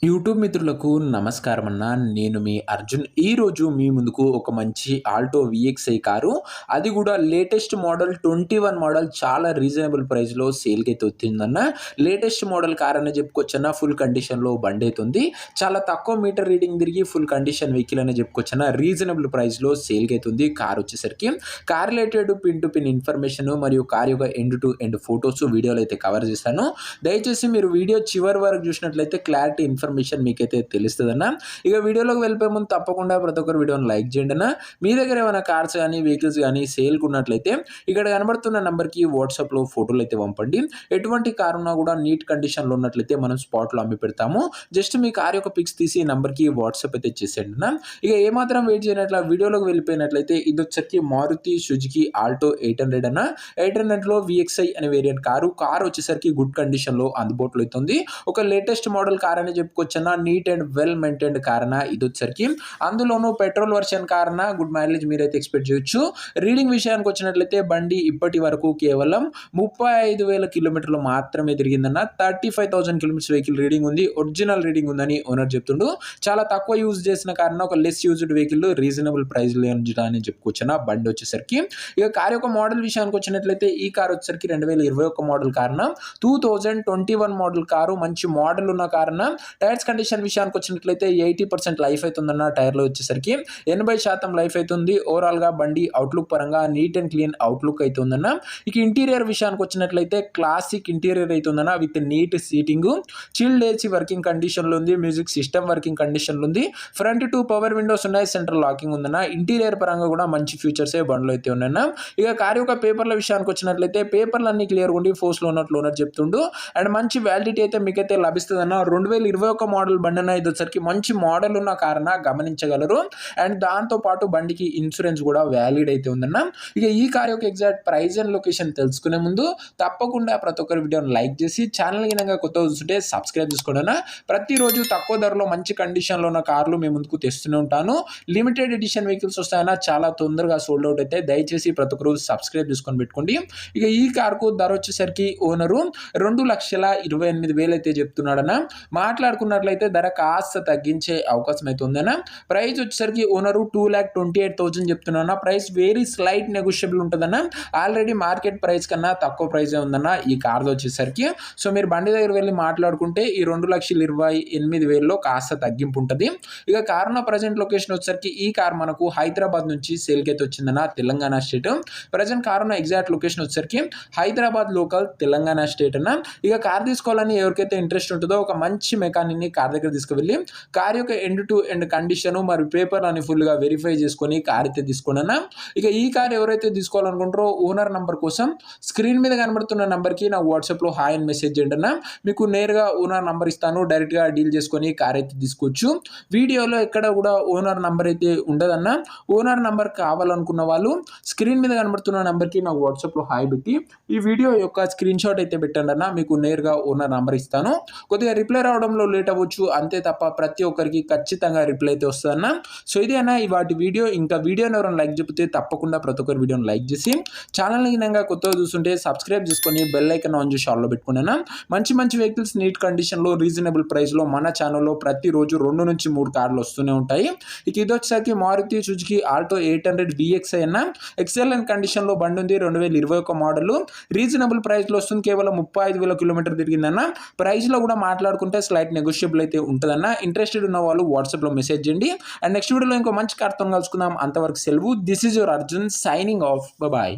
YouTube మిత్రులకు నమస్కారం అన్న. నేను మీ అర్జున్. ఈరోజు మీ ముందుకు ఒక మంచి ఆల్టో వీఎక్స్ఐ కారు, అది కూడా లేటెస్ట్ మోడల్ 21 మోడల్ చాలా రీజనబుల్ ప్రైస్‌లో సేల్‌కైతే వచ్చిందన్న. లేటెస్ట్ మోడల్ కార్ అనే చెప్పుకోవచ్చన్న. ఫుల్ కండిషన్‌లో బండైతే ఉంది. చాలా తక్కువ మీటర్ రీడింగ్ తిరిగి ఫుల్ కండిషన్ వెహికల్ అనే చెప్పుకోవచ్చన్న. రీజనబుల్ ప్రైస్‌లో సేల్‌కైతే ఉంది. కార్ వచ్చేసరికి car related pin to pin information మరియు కార్ యొక్క ఎండ్ టు ఎండ్ ఫోటోస్ వీడియోలో అయితే కవర్ చేశాను. దయచేసి మీరు వీడియో చివరి వరకు చూసినట్లయితే క్లారిటీ ఇన్ఫర్మేషన్ మీకైతే తెలుస్తుందన్న. ఇక వీడియోలోకి వెళ్ళిపోయే ముందు తప్పకుండా ప్రతి ఒక్కరు వీడియోని లైక్ చేయండి అన్న. మీ దగ్గర ఏమైనా కార్స్ కానీ వెహికల్స్ కానీ సేల్కి ఉన్నట్లయితే ఇక్కడ కనబడుతున్న నెంబర్కి వాట్సాప్లో ఫోటోలు అయితే పంపండి. ఎటువంటి కార్ ఉన్నా కూడా నీట్ కండిషన్లో ఉన్నట్లయితే మనం స్పాట్లో అమ్మి పెడతాము. జస్ట్ మీ కార్ యొక్క పిక్స్ తీసి నెంబర్కి వాట్సాప్ అయితే చేసేయండి అన్న. ఇక ఏమాత్రం వెయిట్ చేయనట్ల వీడియోలోకి వెళ్ళిపోయినట్లయితే ఇది వచ్చరికి మారుతి సుజుకి ఆల్టో 800 అన్న. 800లో విఎక్స్ఐ అనే వేరియంట్ కార్ వచ్చేసరికి గుడ్ కండిషన్లో అందుబాటులో అవుతుంది. ఒక లేటెస్ట్ మోడల్ కార్ అని చెప్పుకోవచ్చన్న. Neat and well maintained car అన్న ఇది వచ్చరికి. అందులోనూ పెట్రోల్ వర్షన్ కార్ అన్న. గుడ్ మైలేజ్ మీరైతే ఎక్స్పెక్ట్ చేయొచ్చు. రీడింగ్ విషయానికి వచ్చినట్లయితే బండి ఇప్పటి వరకు కేవలం 35,000 కిలోమీటర్లు మాత్రమే తిరిగిందన్న. 35,000 కిలోమీటర్స్ వెహికల్ రీడింగ్ ఉంది. ఒరిజినల్ రీడింగ్ ఉందని ఓనర్ చెప్తుండు. చాలా తక్కువ యూజ్ చేసిన కారణం ఒక less used vehicle reasonable price అని చెప్పుకోవచ్చన్న. బండి వచ్చేసరికి ఇక కార్ యొక్క మోడల్ విషయానికి వచ్చినట్లయితే ఈ కార్ వచ్చేసరికి 2021 మోడల్ కారణం 2021 మోడల్ కారు. మంచి మోడల్ ఉన్న కారణ. టైర్స్ కండిషన్ విషయానికి వచ్చినట్లయితే 80% లైఫ్ అవుతుందన్న. టైర్లో వచ్చేసరికి 80% లైఫ్ అవుతుంది. ఓవరాల్గా బండి అవుట్లుక్ పరంగా నీట్ అండ్ క్లీన్ అవుట్లుక్ అవుతుందన్న. ఇక ఇంటీరియర్ విషయానికి వచ్చినట్లయితే క్లాసిక్ ఇంటీరియర్ అవుతుందన్న. With neat seating, chilled AC working కండిషన్లో ఉంది. మ్యూజిక్ సిస్టమ్ వర్కింగ్ కండిషన్లో ఉంది. ఫ్రంట్ 2 పవర్ విండోస్ ఉన్నాయి. సెంట్రల్ లాకింగ్ ఉందన్న. ఇంటీరియర్ పరంగా కూడా మంచి ఫీచర్సే బండ్లో అయితే ఉన్నాయన్న. ఇక కార్ యొక్క పేపర్ల విషయానికి వచ్చినట్లయితే పేపర్లు అన్ని క్లియర్ ఉండి ఫోర్స్లో ఉన్నట్లు ఓనర్ చెప్తుండు. అండ్ మంచి వ్యాలిడిటీ అయితే మీకైతే లభిస్తుందన్న. 2021 మోడల్ బండి అన్న. ఇది వచ్చరికి మంచి మోడల్ ఉన్న కార్ అన్న, గమనించగలరు. అండ్ దాంతో పాటు బండికి ఇన్సూరెన్స్ కూడా వ్యాలిడ్ అయితే ఉందన్న. ఇక ఈ కార్ యొక్క ఎగ్జాక్ట్ ప్రైస్ అండ్ లొకేషన్ తెలుసుకునే ముందు తప్పకుండా ప్రతి ఒక్కరి వీడియోని లైక్ చేసి ఛానల్ గినంగా కొత్తగా చూస్తుంటే సబ్స్క్రైబ్ చేసుకోండి అన్న. ప్రతిరోజు తక్కువ ధరలో మంచి కండిషన్లో ఉన్న కార్లు మీ ముందుకు తెస్తూనే ఉంటాను. లిమిటెడ్ ఎడిషన్ వెహికల్స్ వస్తాయన్న. చాలా తొందరగా సోల్డ్ అవుట్ అయితే దయచేసి ప్రతి ఒక్కరు సబ్స్క్రైబ్ చేసుకొని పెట్టుకోండి. ఇక ఈ కార్కు ధర వచ్చేసరికి ఓనరు 2,28,000 అయితే చెప్తున్నాడన్న. మాట్లాడుకున్నట్లయితే ధర కాస్త తగ్గించే అవకాశం అయితే ఉందన్న. ప్రైస్ వచ్చేసరికి ఓనరు 2,28,000 చెప్తున్నా. ప్రైస్ వెరీ స్లైట్ నెగోషియబుల్ ఉంటుందన్న. ఆల్రెడీ మార్కెట్ ప్రైస్ కన్నా తక్కువ ప్రైజే ఉందన్న ఈ కార్ది వచ్చేసరికి. సో మీరు బండి దగ్గర వెళ్ళి మాట్లాడుకుంటే ఈ 2,28,000లో కాస్త తగ్గింపు ఉంటుంది. ఇక కార్ ఉన్న ప్రజెంట్ లొకేషన్ వచ్చేసరికి ఈ కార్ మనకు హైదరాబాద్ నుంచి సేల్కి అయితే వచ్చిందన్న. తెలంగాణ స్టేట్. ప్రజెంట్ కార్ ఉన్న ఎగ్జాక్ట్ లొకేషన్ వచ్చేసరికి హైదరాబాద్ లోకల్, తెలంగాణ స్టేట్ అన్న. ఇక కార్ తీసుకోవాలని ఎవరికైతే ఇంట్రెస్ట్ ఉంటుందో ఒక మంచి మెకానిక్ని కార్ దగ్గర తీసుకువెళ్ళి కార్ యొక్క ఎండ్ టు ఎండ్ కండిషన్ మరియు పేపర్ అని ఫుల్గా వెరిఫై చేసుకొని కార్ అయితే తీసుకోండి అన్న. ఇక ఈ కార్ ఎవరైతే తీసుకోవాలనుకుంటారో ఓనర్ నంబర్ కోసం స్క్రీన్ మీద కనబడుతున్న నంబర్కి నా వాట్సాప్లో హాయ్ అని మెసేజ్ చేయండి అన్న. మీకు నేరుగా ఓనర్ నంబర్ ఇస్తాను. డైరెక్ట్గా డీల్ చేసుకొని కార్ అయితే తీసుకోవచ్చు. వీడియోలో ఎక్కడ కూడా ఓనర్ నంబర్ అయితే ఉండదన్న. ఓనర్ నంబర్ కావాలనుకున్న వాళ్ళు స్క్రీన్ మీద కనబడుతున్న నంబర్కి నాకు వాట్సాప్లో హాయ్ పెట్టి ఈ వీడియో యొక్క స్క్రీన్ షాట్ అయితే పెట్టండి అన్న. మీకు నేరుగా ఓనర్ నంబర్ ఇస్తాను. కొద్దిగా రిప్లై రావడంలో లేట్ అవ్వచ్చు అంతే తప్ప ప్రతి ఒక్కరికి ఖచ్చితంగా రిప్లై అయితే వస్తుందన్న. సో ఇది అన్న వాటి వీడియో. ఇంకా వీడియోని ఎవరైనా లైక్ చెప్తే తప్పకుండా ప్రతి ఒక్కరు వీడియోని లైక్ చేసి ఛానల్ని గినంగా కొత్తగా చూస్తుంటే సబ్స్క్రైబ్ చేసుకొని బెల్ ఐకాన్ ఆన్ చేసి ఆల్లో పెట్టుకున్నాను. మంచి మంచి వెహికల్స్ నీట్ కండిషన్లో రీజనబుల్ ప్రైస్లో మన ఛానల్లో ప్రతిరోజు 2 నుంచి 3 కార్లు వస్తూనే ఉంటాయి. ఇక ఇది వచ్చేసరికి మారుతి సుజుకి ఆల్టో 800 విఎక్స్ఐ అన్న. ఎక్సలెంట్ కండిషన్లో బండి ఉంది. 2021 మోడల్ రీజనబుల్ ప్రైస్లో వస్తుంది. కేవలం 35,000 కిలోమీటర్ తిరిగిందన్న. ప్రైస్లో కూడా మాట్లాడుకుంటే స్లైట్ నెగోషియబుల్ అయితే ఉంటుందన్న. ఇంట్రెస్టెడ్ ఉన్న వాళ్ళు వాట్సాప్లో మెసేజ్ చేయండి. అండ్ నెక్స్ట్ వీడియోలో ఇంకో మంచి కార్తో కలుసుకుందాం. అంతవరకు సెలవు. This is your Arjun signing off. Bye.